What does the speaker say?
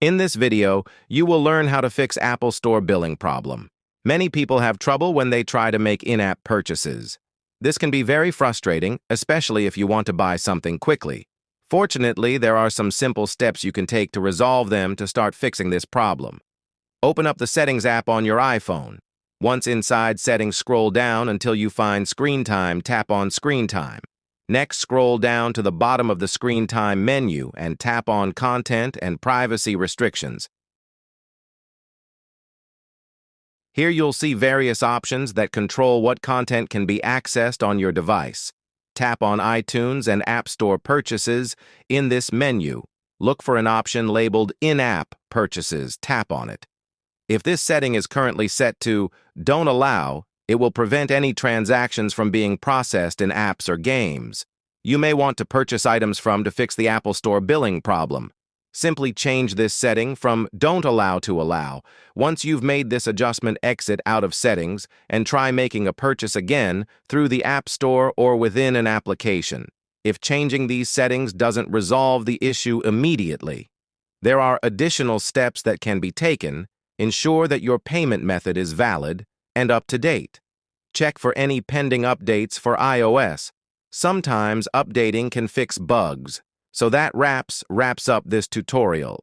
In this video, you will learn how to fix Apple Store billing problem. Many people have trouble when they try to make in-app purchases. This can be very frustrating, especially if you want to buy something quickly. Fortunately, there are some simple steps you can take to resolve them to start fixing this problem. Open up the Settings app on your iPhone. Once inside Settings, scroll down until you find Screen Time. Tap on Screen Time. Next, scroll down to the bottom of the Screen Time menu and tap on Content and Privacy Restrictions. Here you'll see various options that control what content can be accessed on your device. Tap on iTunes and App Store purchases. In this menu, look for an option labeled In-App Purchases. Tap on it. If this setting is currently set to Don't Allow, it will prevent any transactions from being processed in apps or games you may want to purchase items from to fix the Apple Store billing problem. Simply change this setting from Don't Allow to Allow. Once you've made this adjustment, exit out of Settings and try making a purchase again through the App Store or within an application. If changing these settings doesn't resolve the issue immediately, there are additional steps that can be taken. Ensure that your payment method is valid and up to date. Check for any pending updates for iOS. Sometimes updating can fix bugs. So that wraps up this tutorial.